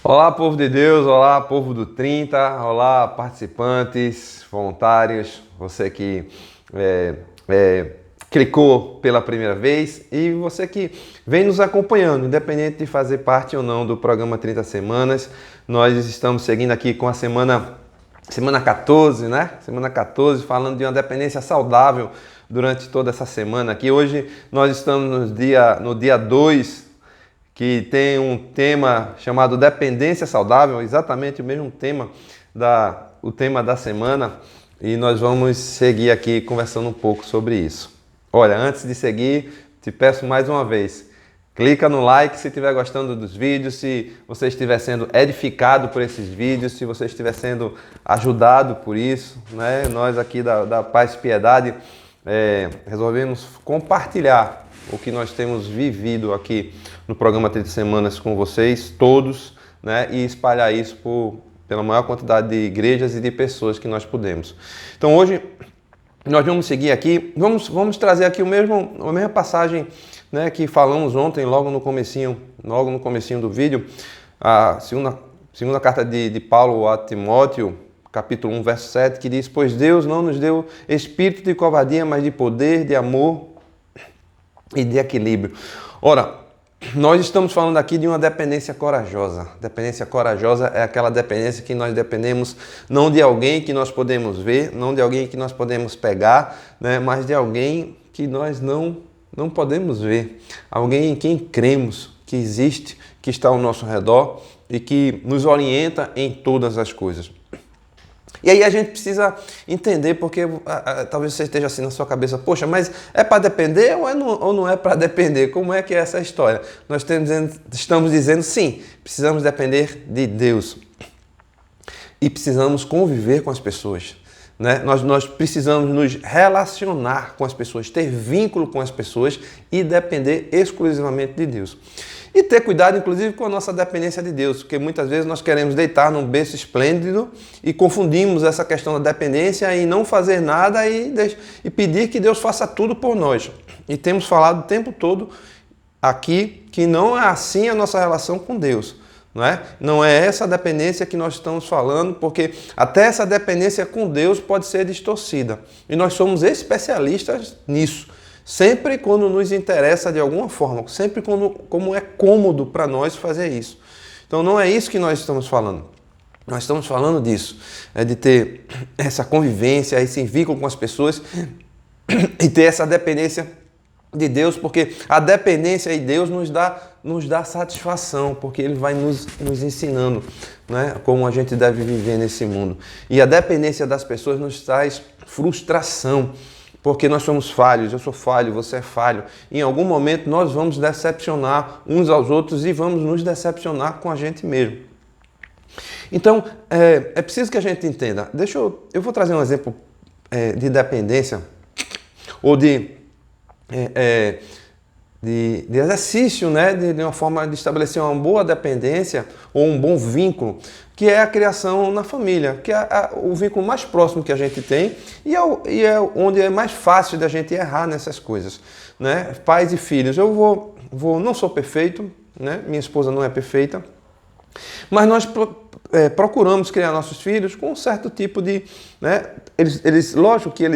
Olá, povo de Deus, olá, povo do 30, olá, participantes, voluntários, você que é, clicou pela primeira vez e você que vem nos acompanhando, independente de fazer parte ou não do programa 30 Semanas. Nós estamos seguindo aqui com a semana 14, né? Semana 14, falando de uma dependência saudável durante toda essa semana aqui. Hoje nós estamos no dia 2, que tem um tema chamado Dependência Saudável, exatamente o mesmo tema o tema da semana, e nós vamos seguir aqui conversando um pouco sobre isso. Olha, antes de seguir, te peço mais uma vez, clica no like se estiver gostando dos vídeos, se você estiver sendo edificado por esses vídeos, se você estiver sendo ajudado por isso, né? Nós aqui da Paz e Piedade resolvemos compartilhar o que nós temos vivido aqui no programa 30 Semanas com vocês, todos, né? E espalhar isso pela maior quantidade de igrejas e de pessoas que nós podemos. Então hoje nós vamos seguir aqui, vamos trazer aqui a mesma passagem, né, que falamos ontem, logo no comecinho do vídeo, a segunda carta de Paulo a Timóteo, capítulo 1, verso 7, que diz: pois Deus não nos deu espírito de covardia, mas de poder, de amor e de equilíbrio. Ora, nós estamos falando aqui de uma dependência corajosa. Dependência corajosa é aquela dependência que nós dependemos não de alguém que nós podemos ver, não de alguém que nós podemos pegar, né, mas de alguém que nós não podemos ver. Alguém em quem cremos que existe, que está ao nosso redor e que nos orienta em todas as coisas. E aí a gente precisa entender, porque talvez você esteja assim na sua cabeça: poxa, mas é para depender ou não é para depender? Como é que é essa história? Nós estamos dizendo sim, precisamos depender de Deus. E precisamos conviver com as pessoas, né? Nós precisamos nos relacionar com as pessoas, ter vínculo com as pessoas e depender exclusivamente de Deus. E ter cuidado, inclusive, com a nossa dependência de Deus, porque muitas vezes nós queremos deitar num berço esplêndido e confundimos essa questão da dependência em não fazer nada e pedir que Deus faça tudo por nós. E temos falado o tempo todo aqui que não é assim a nossa relação com Deus. Não é essa dependência que nós estamos falando, porque até essa dependência com Deus pode ser distorcida. E nós somos especialistas nisso. Sempre quando nos interessa de alguma forma, sempre como é cômodo para nós fazer isso. Então não é isso que nós estamos falando. Nós estamos falando disso, de ter essa convivência, esse vínculo com as pessoas e ter essa dependência de Deus, porque a dependência de Deus nos dá satisfação, porque Ele vai nos ensinando, né, como a gente deve viver nesse mundo. E a dependência das pessoas nos traz frustração, porque nós somos falhos, eu sou falho, você é falho. Em algum momento nós vamos decepcionar uns aos outros e vamos nos decepcionar com a gente mesmo. Então, é preciso que a gente entenda. Eu vou trazer um exemplo de dependência ou de exercício, né, de uma forma de estabelecer uma boa dependência ou um bom vínculo, que é a criação na família, que é o vínculo mais próximo que a gente tem e é onde é mais fácil da gente errar nessas coisas, né? Pais e filhos. Eu não sou perfeito, né? Minha esposa não é perfeita, mas nós procuramos criar nossos filhos com um certo tipo de, né? Lógico que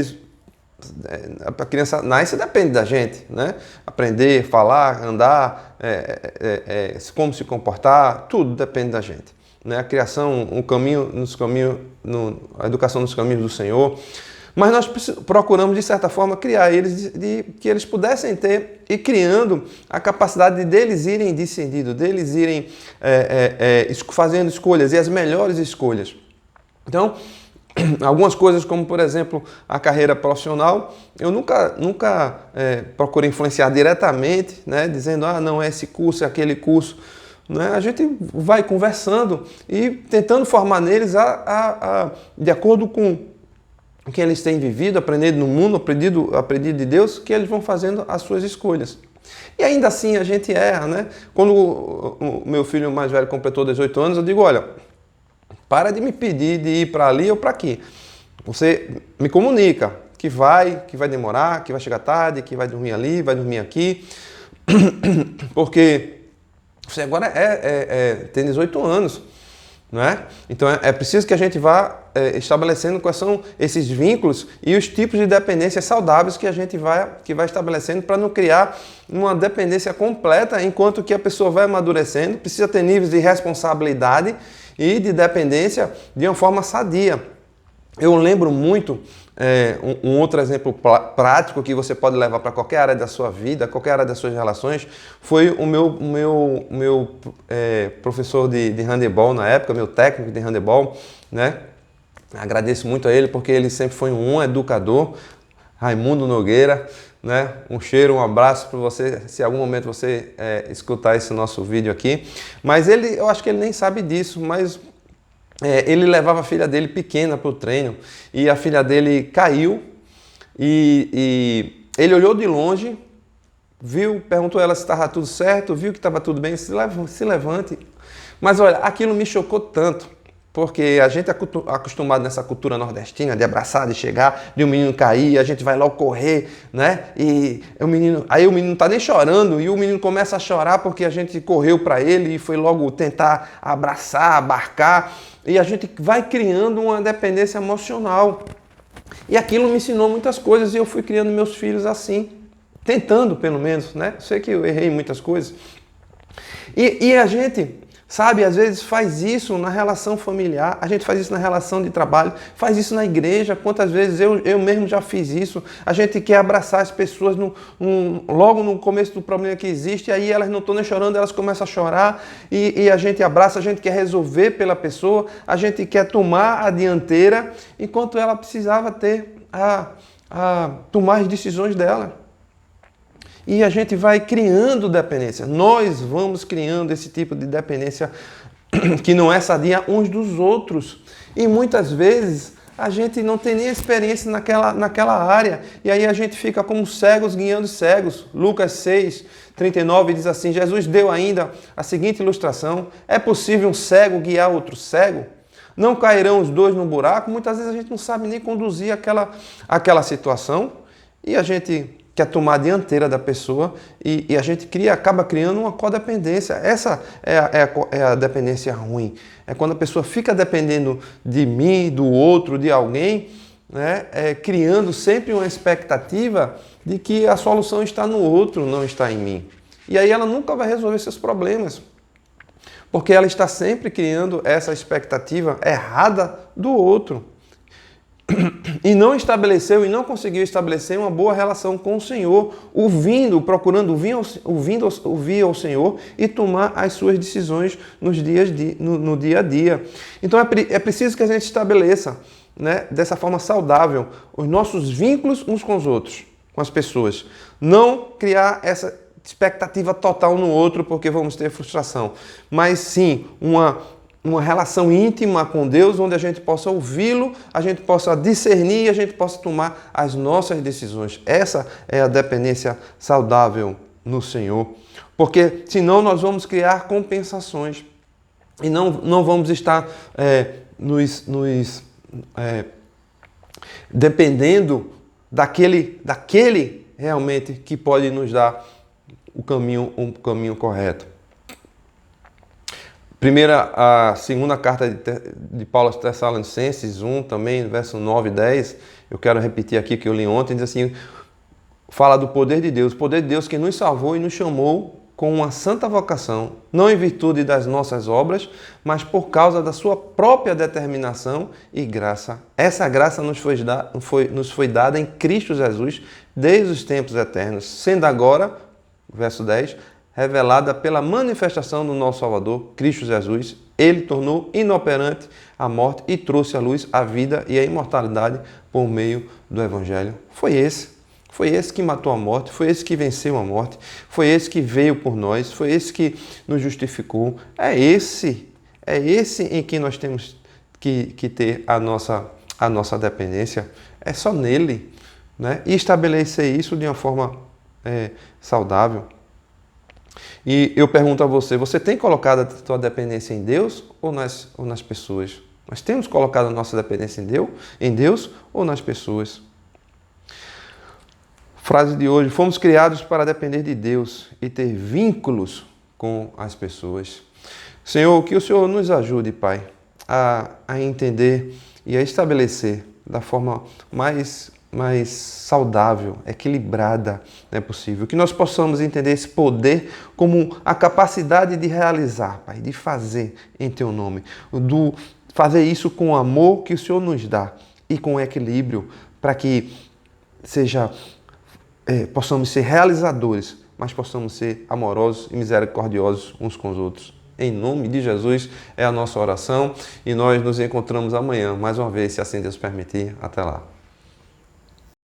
a criança nasce, depende da gente, né? Aprender, falar, andar, como se comportar, tudo depende da gente, né? A criação, a educação nos caminhos do Senhor. Mas nós procuramos, de certa forma, criar eles que eles pudessem ter, e criando a capacidade deles irem decidindo, deles irem fazendo escolhas, e as melhores escolhas. Então, algumas coisas como, por exemplo, a carreira profissional, eu nunca procurei influenciar diretamente, né, dizendo: não é esse curso, é aquele curso. Né? A gente vai conversando e tentando formar neles de acordo com o que eles têm vivido, aprendido no mundo, aprendido de Deus, que eles vão fazendo as suas escolhas. E ainda assim a gente erra, né? Quando o meu filho mais velho completou 18 anos, eu digo: olha, para de me pedir de ir para ali ou para aqui. Você me comunica que vai demorar, que vai chegar tarde, que vai dormir ali, vai dormir aqui, porque Você agora tem 18 anos. Não é? Então é preciso que a gente vá estabelecendo quais são esses vínculos e os tipos de dependências saudáveis que a gente vai estabelecendo para não criar uma dependência completa, enquanto que a pessoa vai amadurecendo, precisa ter níveis de responsabilidade e de dependência de uma forma sadia. Eu lembro muito, um outro exemplo prático que você pode levar para qualquer área da sua vida, qualquer área das suas relações, foi o meu professor de handebol na época, meu técnico de handebol, né? Agradeço muito a ele porque ele sempre foi um educador, Raimundo Nogueira, né? Um cheiro, um abraço para você, se em algum momento você escutar esse nosso vídeo aqui. Mas eu acho que ele nem sabe disso, mas ele levava a filha dele pequena para o treino e a filha dele caiu e ele olhou de longe, viu, perguntou a ela se estava tudo certo, viu que estava tudo bem, se levante. Mas olha, aquilo me chocou tanto, porque a gente é acostumado nessa cultura nordestina de abraçar, de chegar, de um menino cair, a gente vai logo correr, né? E aí o menino não tá nem chorando e o menino começa a chorar porque a gente correu para ele e foi logo tentar abraçar, abarcar. E a gente vai criando uma dependência emocional. E aquilo me ensinou muitas coisas e eu fui criando meus filhos assim. Tentando, pelo menos, né? Sei que eu errei em muitas coisas. E a gente, sabe, às vezes faz isso na relação familiar, a gente faz isso na relação de trabalho, faz isso na igreja. Quantas vezes eu mesmo já fiz isso. A gente quer abraçar as pessoas logo no começo do problema que existe, aí elas não estão nem chorando, elas começam a chorar e a gente abraça, a gente quer resolver pela pessoa, a gente quer tomar a dianteira, enquanto ela precisava ter tomar as decisões dela. E a gente vai criando dependência. Nós vamos criando esse tipo de dependência que não é sadia uns dos outros. E muitas vezes a gente não tem nem experiência naquela área. E aí a gente fica como cegos guiando cegos. Lucas 6, 39 diz assim, Jesus deu ainda a seguinte ilustração. É possível um cego guiar outro cego? Não cairão os dois no buraco? Muitas vezes a gente não sabe nem conduzir aquela situação. E a gente quer tomar a dianteira da pessoa e a gente acaba criando uma codependência. Essa é a dependência ruim. É quando a pessoa fica dependendo de mim, do outro, de alguém, né? Criando sempre uma expectativa de que a solução está no outro, não está em mim. E aí ela nunca vai resolver seus problemas, porque ela está sempre criando essa expectativa errada do outro. E não estabeleceu e não conseguiu estabelecer uma boa relação com o Senhor, procurando ouvir ao Senhor e tomar as suas decisões no dia a dia. Então é preciso que a gente estabeleça, né, dessa forma saudável os nossos vínculos uns com os outros, com as pessoas. Não criar essa expectativa total no outro porque vamos ter frustração, mas sim uma relação íntima com Deus, onde a gente possa ouvi-lo, a gente possa discernir e a gente possa tomar as nossas decisões. Essa é a dependência saudável no Senhor. Porque senão nós vamos criar compensações e não vamos estar dependendo daquele realmente que pode nos dar um caminho correto. A segunda carta de Paulo aos Tessalonicenses 1, também, verso 9 e 10, eu quero repetir aqui que eu li ontem, diz assim, fala do poder de Deus, o poder de Deus que nos salvou e nos chamou com uma santa vocação, não em virtude das nossas obras, mas por causa da sua própria determinação e graça. Essa graça nos foi dada em Cristo Jesus desde os tempos eternos, sendo agora, verso 10, revelada pela manifestação do nosso Salvador, Cristo Jesus. Ele tornou inoperante a morte e trouxe à luz a vida e a imortalidade por meio do Evangelho. Foi esse que matou a morte, foi esse que venceu a morte, foi esse que veio por nós, foi esse que nos justificou. É esse em que nós temos que ter a nossa dependência. É só nele, né? E estabelecer isso de uma forma saudável. E eu pergunto a você tem colocado a sua dependência em Deus ou nas pessoas? Nós temos colocado a nossa dependência em Deus ou nas pessoas? Frase de hoje, fomos criados para depender de Deus e ter vínculos com as pessoas. Senhor, que o Senhor nos ajude, Pai, a entender e a estabelecer da forma mais saudável, equilibrada, é possível. Que nós possamos entender esse poder como a capacidade de realizar, Pai, de fazer em Teu nome. Fazer isso com o amor que o Senhor nos dá e com equilíbrio, para que possamos ser realizadores, mas possamos ser amorosos e misericordiosos uns com os outros. Em nome de Jesus é a nossa oração e nós nos encontramos amanhã, mais uma vez, se assim Deus permitir. Até lá.